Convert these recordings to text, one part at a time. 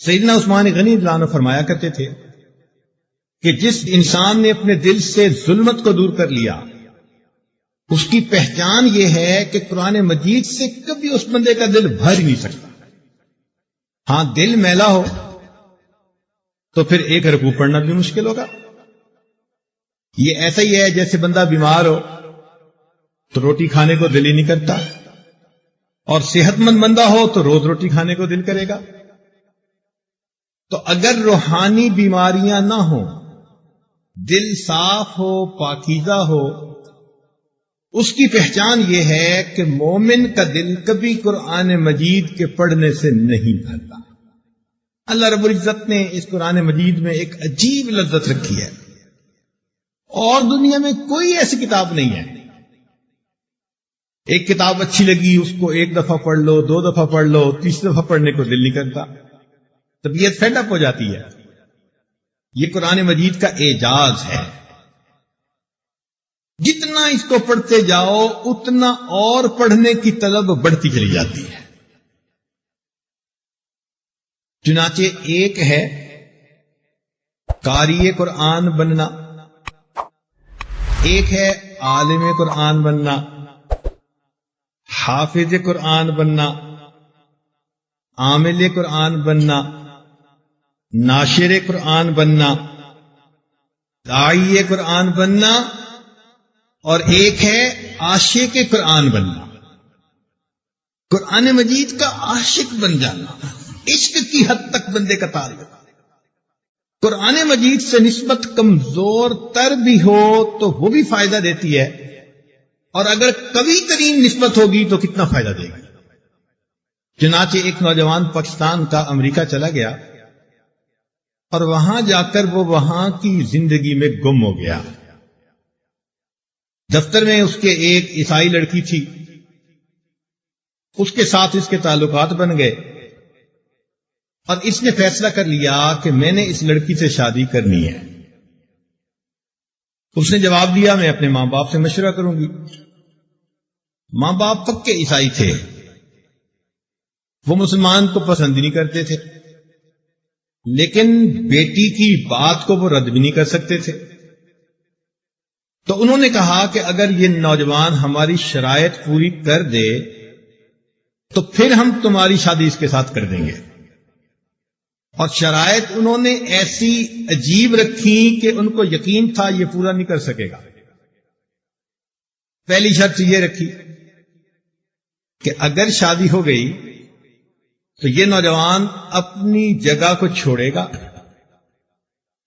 سیدنا عثمان غنی رضی اللہ عنہ فرمایا کرتے تھے کہ جس انسان نے اپنے دل سے ظلمت کو دور کر لیا اس کی پہچان یہ ہے کہ قرآن مجید سے کبھی اس بندے کا دل بھر ہی نہیں سکتا. ہاں دل میلا ہو تو پھر ایک رکوع پڑھنا بھی مشکل ہوگا. یہ ایسا ہی ہے جیسے بندہ بیمار ہو تو روٹی کھانے کو دل ہی نہیں کرتا، اور صحت مند بندہ ہو تو روز روٹی کھانے کو دل کرے گا. تو اگر روحانی بیماریاں نہ ہوں، دل صاف ہو، پاکیزہ ہو، اس کی پہچان یہ ہے کہ مومن کا دل کبھی قرآن مجید کے پڑھنے سے نہیں بھرتا. اللہ رب العزت نے اس قرآن مجید میں ایک عجیب لذت رکھی ہے، اور دنیا میں کوئی ایسی کتاب نہیں ہے. ایک کتاب اچھی لگی، اس کو ایک دفعہ پڑھ لو، 2 دفعہ پڑھ لو، 3 دفعہ پڑھنے کو دل نہیں کرتا، طبیعت فیڈ اپ ہو جاتی ہے. یہ قرآن مجید کا اعجاز ہے. جتنا اس کو پڑھتے جاؤ اتنا اور پڑھنے کی طلب بڑھتی چلی جاتی ہے. چنانچہ ایک ہے قاری قرآن بننا، ایک ہے عالم قرآن بننا، حافظ قرآن بننا، عامل قرآن بننا، ناشر قرآن بننا، داعی قرآن بننا، اور ایک ہے عاشق قرآن بننا. قرآن مجید کا عاشق بن جانا، عشق کی حد تک بندے کا تعلق. قرآن مجید سے نسبت کمزور تر بھی ہو تو وہ بھی فائدہ دیتی ہے، اور اگر قوی ترین نسبت ہوگی تو کتنا فائدہ دے گی. چنانچہ ایک نوجوان پاکستان کا امریکہ چلا گیا، اور وہاں جا کر وہ وہاں کی زندگی میں گم ہو گیا. دفتر میں اس کے ایک عیسائی لڑکی تھی، اس کے ساتھ اس کے تعلقات بن گئے، اور اس نے فیصلہ کر لیا کہ میں نے اس لڑکی سے شادی کرنی ہے. اس نے جواب دیا میں اپنے ماں باپ سے مشورہ کروں گی. ماں باپ پکے عیسائی تھے، وہ مسلمان کو پسند ہی نہیں کرتے تھے، لیکن بیٹی کی بات کو وہ رد بھی نہیں کر سکتے تھے. تو انہوں نے کہا کہ اگر یہ نوجوان ہماری شرائط پوری کر دے تو پھر ہم تمہاری شادی اس کے ساتھ کر دیں گے. اور شرائط انہوں نے ایسی عجیب رکھی کہ ان کو یقین تھا یہ پورا نہیں کر سکے گا. پہلی شرط یہ رکھی کہ اگر شادی ہو گئی تو یہ نوجوان اپنی جگہ کو چھوڑے گا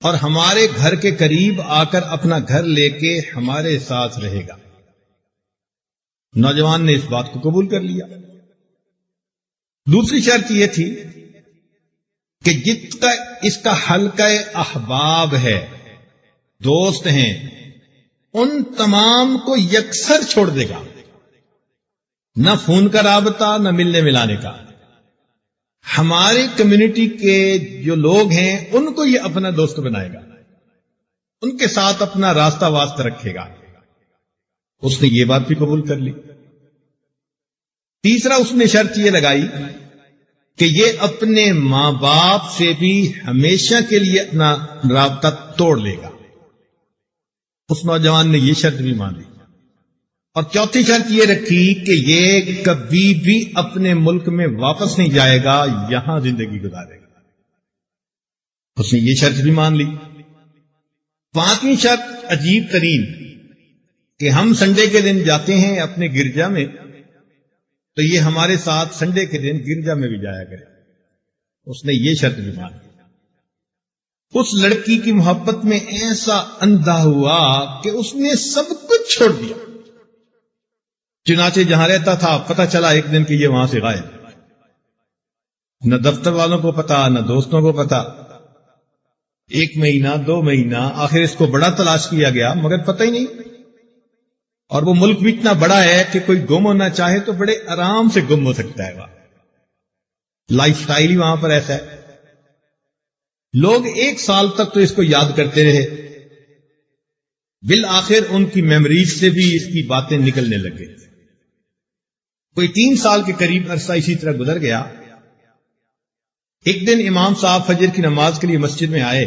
اور ہمارے گھر کے قریب آ کر اپنا گھر لے کے ہمارے ساتھ رہے گا. نوجوان نے اس بات کو قبول کر لیا. دوسری شرط یہ تھی کہ جتنا اس کا حلقہ احباب ہے، دوست ہیں، ان تمام کو یکسر چھوڑ دے گا، نہ فون کا رابطہ نہ ملنے ملانے کا. ہمارے کمیونٹی کے جو لوگ ہیں ان کو یہ اپنا دوست بنائے گا، ان کے ساتھ اپنا راستہ واسطہ رکھے گا. اس نے یہ بات بھی قبول کر لی. تیسرا اس نے شرط یہ لگائی کہ یہ اپنے ماں باپ سے بھی ہمیشہ کے لیے اپنا رابطہ توڑ لے گا. اس نوجوان نے یہ شرط بھی مان لی. اور چوتھی شرط یہ رکھی کہ یہ کبھی بھی اپنے ملک میں واپس نہیں جائے گا، یہاں زندگی گزارے گا. اس نے یہ شرط بھی مان لی. پانچویں شرط عجیب ترین کہ ہم سنڈے کے دن جاتے ہیں اپنے گرجا میں، تو یہ ہمارے ساتھ سنڈے کے دن گرجا میں بھی جایا کرے. اس نے یہ شرط بھی مان لی. اس لڑکی کی محبت میں ایسا اندھا ہوا کہ اس نے سب کچھ چھوڑ دیا. چنانچہ جہاں رہتا تھا پتہ چلا ایک دن کہ یہ وہاں سے غائب. نہ دفتر والوں کو پتا، نہ دوستوں کو پتا. 1 مہینہ 2 مہینہ، آخر اس کو بڑا تلاش کیا گیا مگر پتہ ہی نہیں. اور وہ ملک بھی اتنا بڑا ہے کہ کوئی گم ہونا چاہے تو بڑے آرام سے گم ہو سکتا ہے. وہاں لائف سٹائل ہی وہاں پر ایسا ہے. لوگ 1 سال تک تو اس کو یاد کرتے رہے، بالآخر ان کی میموریز سے بھی اس کی باتیں نکلنے لگے. کوئی 3 سال کے قریب عرصہ اسی طرح گزر گیا. ایک دن امام صاحب فجر کی نماز کے لیے مسجد میں آئے،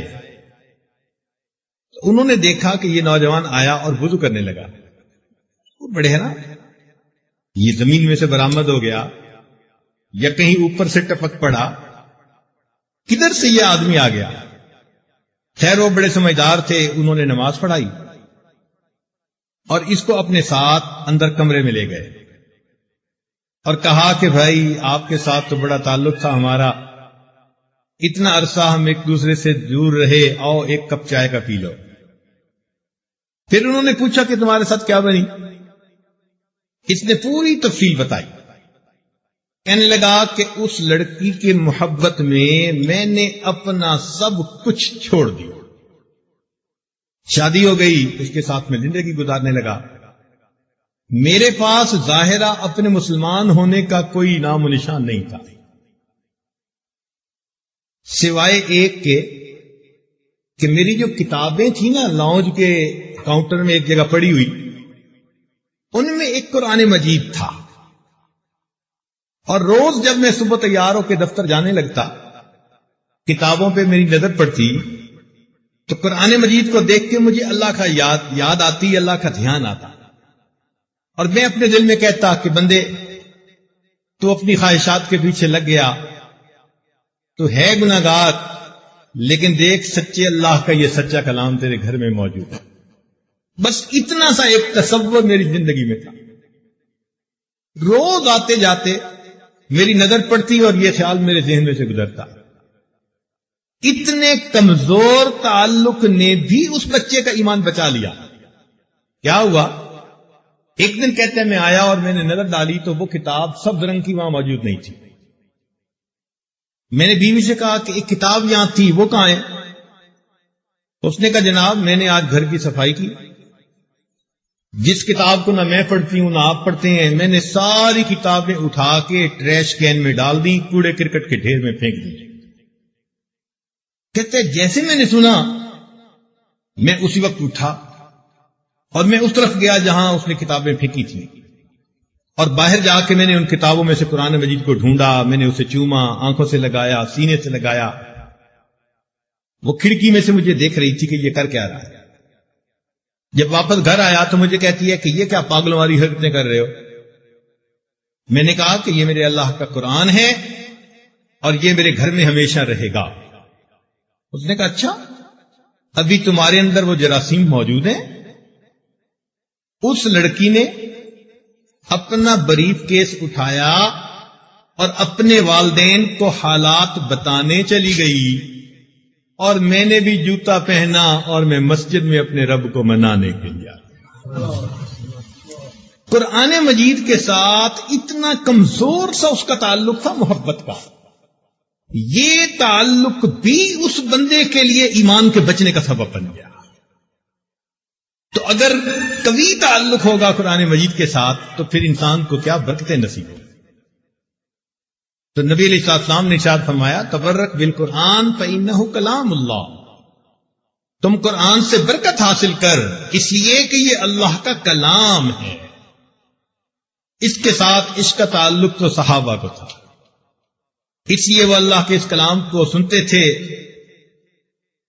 انہوں نے دیکھا کہ یہ نوجوان آیا اور وضو کرنے لگا۔ وہ بڑے ہیں نا، یہ زمین میں سے برآمد ہو گیا یا کہیں اوپر سے ٹپک پڑا، کدھر سے یہ آدمی آ گیا؟ خیر وہ بڑے سمجھدار تھے، انہوں نے نماز پڑھائی اور اس کو اپنے ساتھ اندر کمرے میں لے گئے اور کہا کہ بھائی آپ کے ساتھ تو بڑا تعلق تھا ہمارا، اتنا عرصہ ہم ایک دوسرے سے دور رہے، آؤ ایک کپ چائے کا پی لو۔ پھر انہوں نے پوچھا کہ تمہارے ساتھ کیا بنی؟ اس نے پوری تفصیل بتائی۔ کہنے لگا کہ اس لڑکی کی محبت میں نے اپنا سب کچھ چھوڑ دیا، شادی ہو گئی، اس کے ساتھ میں زندگی گزارنے لگا۔ میرے پاس ظاہرہ اپنے مسلمان ہونے کا کوئی نام و نشان نہیں تھا، سوائے ایک کے کہ میری جو کتابیں تھیں نا لاؤنج کے کاؤنٹر میں ایک جگہ پڑی ہوئی، ان میں ایک قرآن مجید تھا، اور روز جب میں صبح تیار ہو کے دفتر جانے لگتا، کتابوں پہ میری نظر پڑتی تو قرآن مجید کو دیکھ کے مجھے اللہ کا یاد آتی، اللہ کا دھیان آتا، اور میں اپنے دل میں کہتا کہ بندے تو اپنی خواہشات کے پیچھے لگ گیا، تو ہے گناہگار، لیکن دیکھ سچے اللہ کا یہ سچا کلام تیرے گھر میں موجود ہے۔ بس اتنا سا ایک تصور میری زندگی میں تھا۔ روز آتے جاتے میری نظر پڑتی اور یہ خیال میرے ذہن میں سے گزرتا۔ اتنے کمزور تعلق نے بھی اس بچے کا ایمان بچا لیا۔ کیا ہوا؟ ایک دن کہتے ہیں میں آیا اور میں نے نظر ڈالی تو وہ کتاب سبز رنگ کی وہاں موجود نہیں تھی۔ میں نے بیوی سے کہا کہ ایک کتاب یہاں تھی، وہ کہاں ہے؟ اس نے کہا جناب میں نے آج گھر کی صفائی کی، جس کتاب کو نہ میں پڑھتی ہوں نہ آپ پڑھتے ہیں، میں نے ساری کتابیں اٹھا کے ٹریش کین میں ڈال دی، کوڑے کرکٹ کے ڈھیر میں پھینک دی۔ کہتے جیسے میں نے سنا میں اسی وقت اٹھا اور میں اس طرف گیا جہاں اس نے کتابیں پھینکی تھیں، اور باہر جا کے میں نے ان کتابوں میں سے قرآن مجید کو ڈھونڈا، میں نے اسے چوما، آنکھوں سے لگایا، سینے سے لگایا۔ وہ کھڑکی میں سے مجھے دیکھ رہی تھی کہ یہ کر کیا رہا ہے۔ جب واپس گھر آیا تو مجھے کہتی ہے کہ یہ کیا پاگلوں والی حرکتیں کر رہے ہو؟ میں نے کہا کہ یہ میرے اللہ کا قرآن ہے اور یہ میرے گھر میں ہمیشہ رہے گا۔ اس نے کہا اچھا، ابھی تمہارے اندر وہ جراثیم موجود ہیں؟ اس لڑکی نے اپنا بریف کیس اٹھایا اور اپنے والدین کو حالات بتانے چلی گئی، اور میں نے بھی جوتا پہنا اور میں مسجد میں اپنے رب کو منانے کے لیے آیا۔ قرآن مجید کے ساتھ اتنا کمزور سا اس کا تعلق تھا محبت کا، یہ تعلق بھی اس بندے کے لیے ایمان کے بچنے کا سبب بن گیا۔ تو اگر قوی تعلق ہوگا قرآن مجید کے ساتھ تو پھر انسان کو کیا برکتیں نصیب ہوں۔ تو نبی علیہ السلام نے ارشاد فرمایا تبرک بالقرآن فإنہ کلام اللہ، تم قرآن سے برکت حاصل کر، اس لیے کہ یہ اللہ کا کلام ہے۔ اس کے ساتھ اس کا تعلق تو صحابہ کو تھا، اس لیے وہ اللہ کے اس کلام کو سنتے تھے،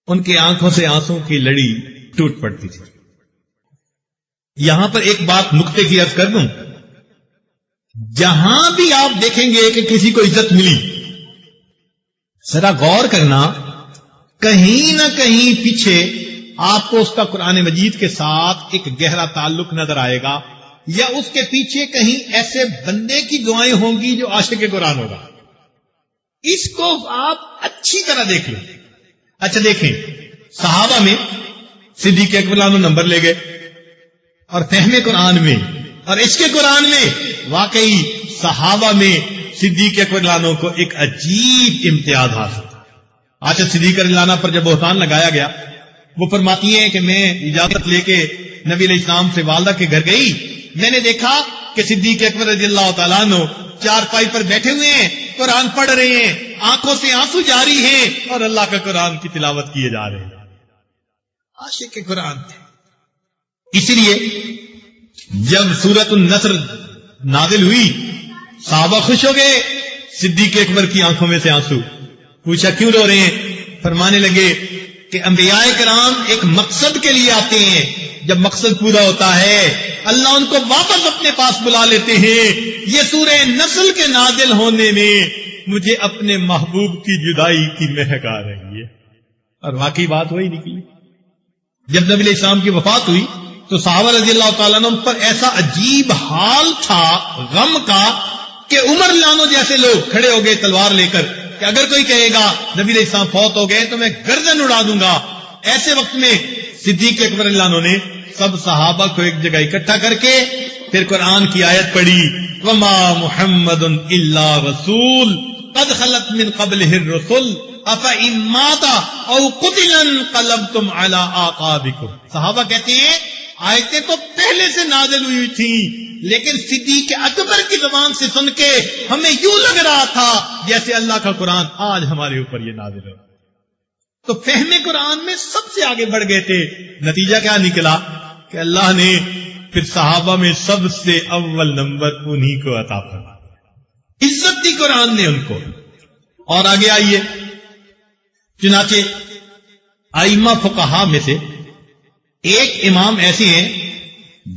ان کی آنکھوں سے آنسوں کی لڑی ٹوٹ پڑتی تھی۔ یہاں پر ایک بات نقطے کی عرض کر دوں، جہاں بھی آپ دیکھیں گے کہ کسی کو عزت ملی، ذرا غور کرنا، کہیں نہ کہیں پیچھے آپ کو اس کا قرآن مجید کے ساتھ ایک گہرا تعلق نظر آئے گا، یا اس کے پیچھے کہیں ایسے بندے کی دعائیں ہوں گی جو عاشق قرآن ہوگا۔ اس کو آپ اچھی طرح دیکھ لیں۔ اچھا دیکھیں، صحابہ میں صدیق اکبر نمبر لے گئے، اور فہم قرآن میں اور عشق قرآن میں واقعی صحابہ میں صدیق اکبر کو ایک عجیب امتیاز حاصل تھا۔ آج صدیق اکبر پر جب بہتان لگایا گیا، وہ فرماتی ہیں کہ میں اجازت لے کے نبی علیہ السلام سے والدہ کے گھر گئی، میں نے دیکھا کہ صدیق اکبر رضی اللہ تعالیٰ عنہ چارپائی پر بیٹھے ہوئے ہیں، قرآن پڑھ رہے ہیں، آنکھوں سے آنسو جاری ہیں، اور اللہ کا قرآن کی تلاوت کیے جا رہے ہیں۔ عاشق قرآن تھے۔ اسی لیے جب سورۃ النصر نازل ہوئی، صحابہ خوش ہو گئے، صدیق اکبر کی آنکھوں میں سے آنسو، پوچھا کیوں رو رہے ہیں؟ فرمانے لگے کہ انبیاء کرام ایک مقصد کے لیے آتے ہیں، جب مقصد پورا ہوتا ہے اللہ ان کو واپس اپنے پاس بلا لیتے ہیں۔ یہ سورہ نسل کے نازل ہونے میں مجھے اپنے محبوب کی جدائی کی مہک آ رہی ہے، اور واقعی بات وہی نکلی۔ جب نبی علیہ السلام کی وفات ہوئی تو صحابہ رضی اللہ تعالیٰ عنہ پر ایسا عجیب حال تھا غم کا کہ عمر لانو جیسے لوگ کھڑے ہو گئے تلوار لے کر کہ اگر کوئی کہے گا نبی علیہ السلام فوت ہو گئے تو میں گردن اڑا دوں گا۔ ایسے وقت میں صدیق اکبر اللہ عنہ نے سب صحابہ کو ایک جگہ اکٹھا کر کے پھر قرآن کی آیت پڑھی، وما محمد الا رسول قد خلت من قبلہ الرسل افإن مات او قتل انقلبتم علی اعقابکم۔ صحابہ کہتے ہیں آیتیں تو پہلے سے نازل ہوئی تھیں، لیکن صدیق اکبر کی زبان سے سن کے ہمیں یوں لگ رہا تھا جیسے اللہ کا قرآن آج ہمارے اوپر یہ نازل ہو۔ تو فہم قرآن میں سب سے آگے بڑھ گئے تھے۔ نتیجہ کیا نکلا کہ اللہ نے پھر صحابہ میں سب سے اول نمبر انہی کو عطا فرمایا، عزت دی قرآن نے ان کو۔ اور آگے آئیے، چنانچہ ائمہ فقہا میں سے ایک امام ایسے ہیں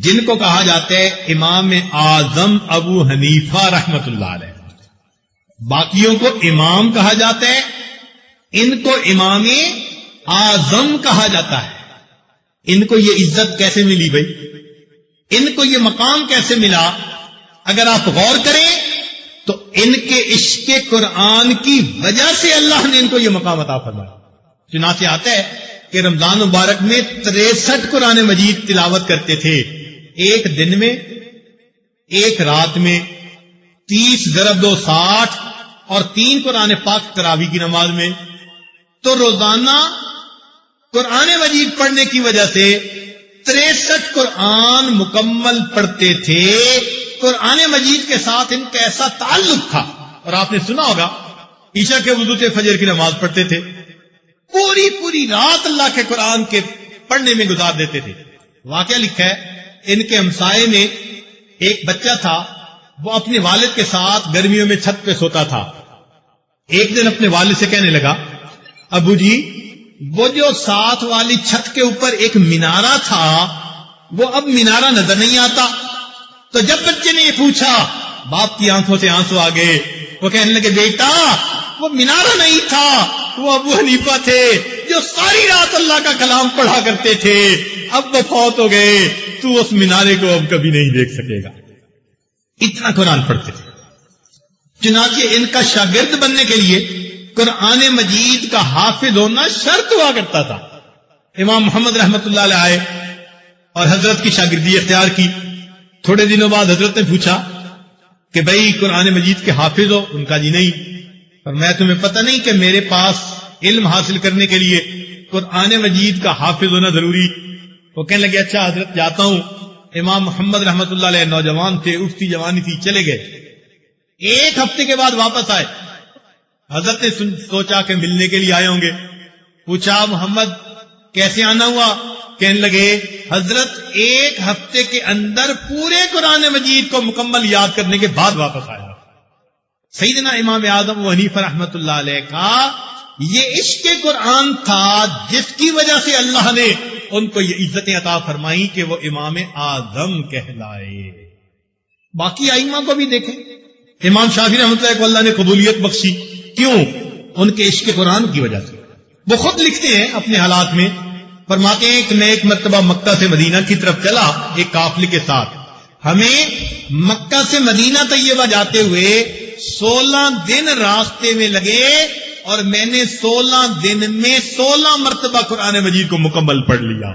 جن کو کہا جاتا ہے امام اعظم ابو حنیفہ رحمت اللہ علیہ، باقیوں کو امام کہا جاتا ہے، ان کو امام اعظم کہا جاتا ہے۔ ان کو یہ عزت کیسے ملی بھائی؟ ان کو یہ مقام کیسے ملا؟ اگر آپ غور کریں تو ان کے عشق قرآن کی وجہ سے اللہ نے ان کو یہ مقام عطا فرمایا۔ چنانچہ آتا ہے کہ رمضان مبارک میں 63 قرآن مجید تلاوت کرتے تھے، ایک دن میں، ایک رات میں، 30 ضرب 2 60 اور 3 قرآن پاک تراویح کی نماز میں۔ تو روزانہ قرآن مجید پڑھنے کی وجہ سے 63 قرآن مکمل پڑھتے تھے۔ قرآن مجید کے ساتھ ان کا ایسا تعلق تھا، اور آپ نے سنا ہوگا عشاء کے وضو سے فجر کی نماز پڑھتے تھے، پوری پوری رات اللہ کے قرآن کے پڑھنے میں گزار دیتے تھے۔ واقعہ لکھا ہے ان کے ہمسائے میں ایک بچہ تھا، وہ اپنے والد کے ساتھ گرمیوں میں چھت پہ سوتا تھا۔ ایک دن اپنے والد سے کہنے لگا، ابو جی وہ جو ساتھ والی چھت کے اوپر ایک مینارہ تھا وہ اب مینارہ نظر نہیں آتا۔ تو جب بچے نے یہ پوچھا باپ کی آنکھوں سے آنسو آ گئے، وہ کہنے لگے بیٹا وہ مینارہ نہیں تھا، وہ ابو حنیفہ تھے جو ساری رات اللہ کا کلام پڑھا کرتے تھے، اب وہ فوت ہو گئے، تو اس مینارے کو اب کبھی نہیں دیکھ سکے گا۔ اتنا قرآن پڑھتے تھے۔ چنانچہ ان کا شاگرد بننے کے لیے قرآن مجید کا حافظ ہونا شرط ہوا کرتا تھا۔ امام محمد رحمت اللہ علیہ آئے اور حضرت کی شاگردی اختیار کی۔ تھوڑے دنوں بعد حضرت نے پوچھا کہ بھائی قرآن مجید کے حافظ ہو؟ ان کا جی نہیں۔ اور میں تمہیں پتہ نہیں کہ میرے پاس علم حاصل کرنے کے لیے قرآن مجید کا حافظ ہونا ضروری؟ وہ کہنے لگے اچھا حضرت جاتا ہوں۔ امام محمد رحمت اللہ علیہ نوجوان تھے، اٹھتی جوانی تھی، چلے گئے۔ ایک ہفتے کے بعد واپس آئے۔ حضرت نے سوچا کہ ملنے کے لیے آئے ہوں گے، پوچھا محمد کیسے آنا ہوا؟ کہنے لگے حضرت ایک ہفتے کے اندر پورے قرآن مجید کو مکمل یاد کرنے کے بعد واپس آیا۔ سیدنا امام اعظم ابو حنیفہ رحمت اللہ علیہ کا یہ عشق قرآن تھا جس کی وجہ سے اللہ نے ان کو یہ عزتیں عطا فرمائی کہ وہ امام اعظم کہلائے۔ باقی ائمہ کو بھی دیکھیں، امام شافعی رحمۃ اللہ کو اللہ نے قبولیت بخشی، کیوں؟ ان کے عشق قرآن کی وجہ سے۔ وہ خود لکھتے ہیں اپنے حالات میں، فرماتے ہیں کہ میں ایک مرتبہ مکہ سے مدینہ کی طرف چلا ایک قافلے کے ساتھ۔ ہمیں مکہ سے مدینہ طیبہ جاتے ہوئے 16 دن راستے میں لگے، اور میں نے 16 دن میں 16 مرتبہ قرآن مجید کو مکمل پڑھ لیا۔